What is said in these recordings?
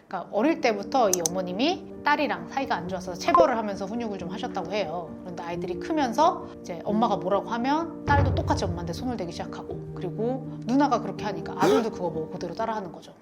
그러니까 어릴 때부터 이 어머님이 딸이랑 사이가 안 좋아서 체벌을 하면서 훈육을 좀 하셨다고 해요. 그런데 아이들이 크면서 이제 엄마가 뭐라고 하면 딸도 똑같이 엄마한테 손을 대기 시작하고, 그리고 누나가 그렇게 하니까 아들도 그거 보고 그대로 따라하는 거죠.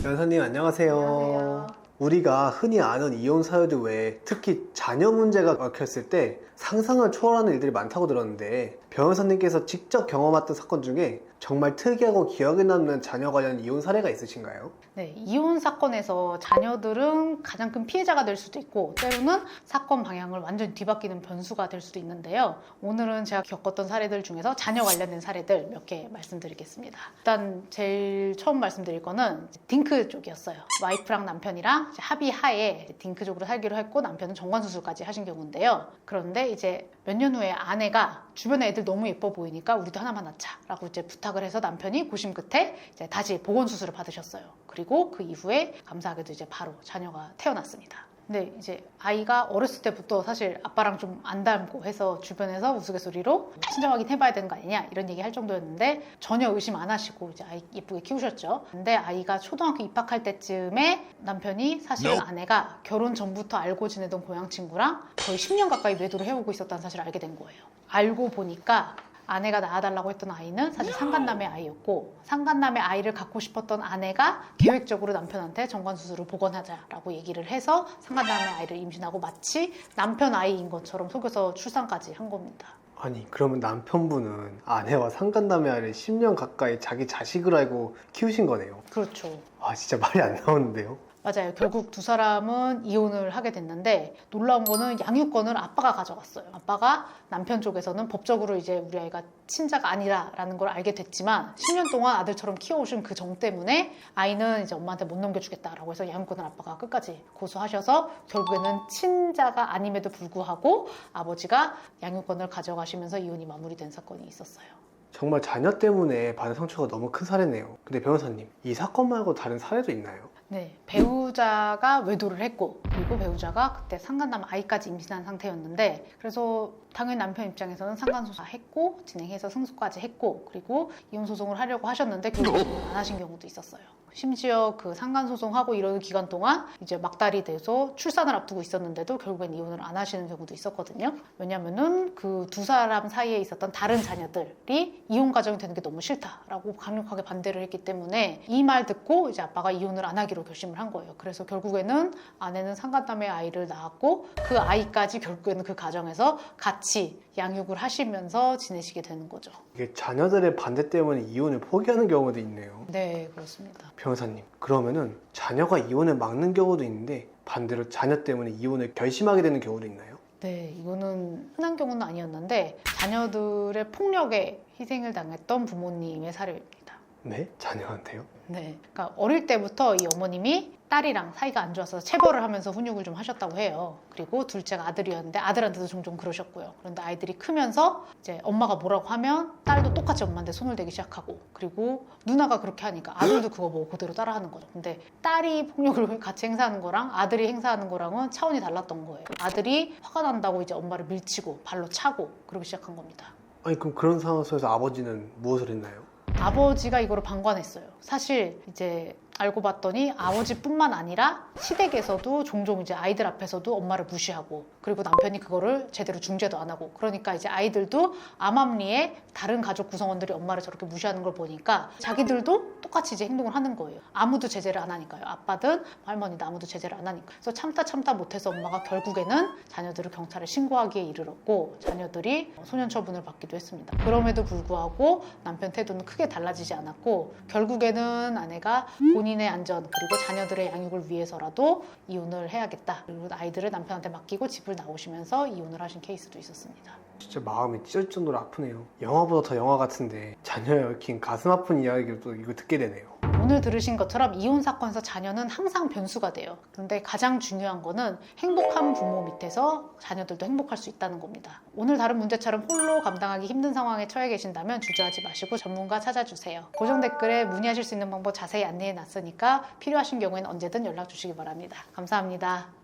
변호사님 안녕하세요. 안녕하세요. 우리가 흔히 아는 이혼 사유들 외에 특히 자녀 문제가 얽혔을 때 상상을 초월하는 일들이 많다고 들었는데, 변호사님께서 직접 경험했던 사건 중에 정말 특이하고 기억에 남는 자녀 관련 이혼 사례가 있으신가요? 네, 이혼 사건에서 자녀들은 가장 큰 피해자가 될 수도 있고, 때로는 사건 방향을 완전히 뒤바뀌는 변수가 될 수도 있는데요. 오늘은 제가 겪었던 사례들 중에서 자녀 관련된 사례들 몇 개 말씀드리겠습니다. 일단 제일 처음 말씀드릴 거는 딩크 쪽이었어요. 와이프랑 남편이랑 합의하에 딩크족으로 살기로 했고, 남편은 정관수술까지 하신 경우인데요. 그런데 이제 몇 년 후에 아내가 주변에 애들 너무 예뻐 보이니까 우리도 하나만 낳자라고 이제 부탁을 해서 남편이 고심 끝에 이제 다시 보건수술을 받으셨어요. 그리고 그 이후에 감사하게도 이제 바로 자녀가 태어났습니다. 근데 이제 아이가 어렸을 때부터 사실 아빠랑 좀 안 닮고 해서 주변에서 우스갯소리로 친정 확인해봐야 되는 거 아니냐 이런 얘기 할 정도였는데, 전혀 의심 안 하시고 이제 아이 예쁘게 키우셨죠. 근데 아이가 초등학교 입학할 때쯤에 남편이 사실 아내가 결혼 전부터 알고 지내던 고향 친구랑 거의 10년 가까이 외도를 해오고 있었다는 사실을 알게 된 거예요. 알고 보니까 아내가 낳아달라고 했던 아이는 사실 상간남의 아이였고, 상간남의 아이를 갖고 싶었던 아내가 계획적으로 남편한테 정관수술을 복원하자라고 얘기를 해서 상간남의 아이를 임신하고 마치 남편 아이인 것처럼 속여서 출산까지 한 겁니다. 아니, 그러면 남편분은 아내와 상간남의 아이를 10년 가까이 자기 자식을 알고 키우신 거네요. 그렇죠. 아, 진짜 말이 안 나오는데요? 맞아요. 결국 두 사람은 이혼을 하게 됐는데, 놀라운 거는 양육권을 아빠가 가져갔어요. 아빠가 남편 쪽에서는 법적으로 이제 우리 아이가 친자가 아니라라는 걸 알게 됐지만, 10년 동안 아들처럼 키워오신 그 정 때문에 아이는 이제 엄마한테 못 넘겨주겠다라고 해서 양육권을 아빠가 끝까지 고수하셔서 결국에는 친자가 아님에도 불구하고 아버지가 양육권을 가져가시면서 이혼이 마무리된 사건이 있었어요. 정말 자녀 때문에 받은 상처가 너무 큰 사례네요. 근데 변호사님, 이 사건 말고 다른 사례도 있나요? 네, 배우자가 외도를 했고, 그리고 배우자가 그때 상간남 아이까지 임신한 상태였는데, 그래서 당연히 남편 입장에서는 상간소송 했고 진행해서 승소까지 했고, 그리고 이혼소송을 하려고 하셨는데 결국 안 하신 경우도 있었어요. 심지어 그 상간소송하고 이러는 기간 동안 이제 막달이 돼서 출산을 앞두고 있었는데도 결국엔 이혼을 안 하시는 경우도 있었거든요. 왜냐면은 그 두 사람 사이에 있었던 다른 자녀들이 이혼 가정이 되는 게 너무 싫다라고 강력하게 반대를 했기 때문에, 이 말 듣고 이제 아빠가 이혼을 안 하기로 결심을 한 거예요. 그래서 결국에는 아내는 상간남의 아이를 낳았고, 그 아이까지 결국에는 그 가정에서 같이 양육을 하시면서 지내시게 되는 거죠. 이게 자녀들의 반대 때문에 이혼을 포기하는 경우도 있네요. 네, 그렇습니다. 변호사님, 그러면은 자녀가 이혼을 막는 경우도 있는데 반대로 자녀 때문에 이혼을 결심하게 되는 경우도 있나요? 네, 이거는 흔한 경우는 아니었는데 자녀들의 폭력에 희생을 당했던 부모님의 사례입니다. 네? 자녀한테요? 네, 그러니까 어릴 때부터 이 어머님이 딸이랑 사이가 안 좋아서 체벌을 하면서 훈육을 좀 하셨다고 해요. 그리고 둘째가 아들이었는데 아들한테도 종종 그러셨고요. 그런데 아이들이 크면서 이제 엄마가 뭐라고 하면 딸도 똑같이 엄마한테 손을 대기 시작하고, 그리고 누나가 그렇게 하니까 아들도 그거 보고 그대로 따라하는 거죠. 근데 딸이 폭력을 같이 행사하는 거랑 아들이 행사하는 거랑은 차원이 달랐던 거예요. 아들이 화가 난다고 이제 엄마를 밀치고 발로 차고 그러기 시작한 겁니다. 아니, 그럼 그런 상황 속에서 아버지는 무엇을 했나요? 아버지가 이거를 방관했어요. 사실 이제 알고 봤더니 아버지뿐만 아니라 시댁에서도 종종 이제 아이들 앞에서도 엄마를 무시하고, 그리고 남편이 그거를 제대로 중재도 안 하고, 그러니까 이제 아이들도 암암리에 다른 가족 구성원들이 엄마를 저렇게 무시하는 걸 보니까 자기들도 똑같이 이제 행동을 하는 거예요. 아무도 제재를 안 하니까요. 아빠든 할머니든 아무도 제재를 안 하니까. 그래서 참다 못해서 엄마가 결국에는 자녀들을 경찰에 신고하기에 이르렀고, 자녀들이 소년 처분을 받기도 했습니다. 그럼에도 불구하고 남편 태도는 크게 달라지지 않았고, 결국에는 아내가 본인의 안전 그리고 자녀들의 양육을 위해서라도 이혼을 해야겠다, 그리고 아이들을 남편한테 맡기고 집을 나오시면서 이혼을 하신 케이스도 있었습니다. 진짜 마음이 찢어질 정도로 아프네요. 영화보다 더 영화 같은데 자녀에 얽힌 가슴 아픈 이야기를 또 이거 듣게 되네요. 오늘 들으신 것처럼 이혼 사건에서 자녀는 항상 변수가 돼요. 그런데 가장 중요한 거는 행복한 부모 밑에서 자녀들도 행복할 수 있다는 겁니다. 오늘 다른 문제처럼 홀로 감당하기 힘든 상황에 처해 계신다면 주저하지 마시고 전문가 찾아주세요. 고정 댓글에 문의하실 수 있는 방법 자세히 안내해 놨으니까 필요하신 경우에는 언제든 연락 주시기 바랍니다. 감사합니다.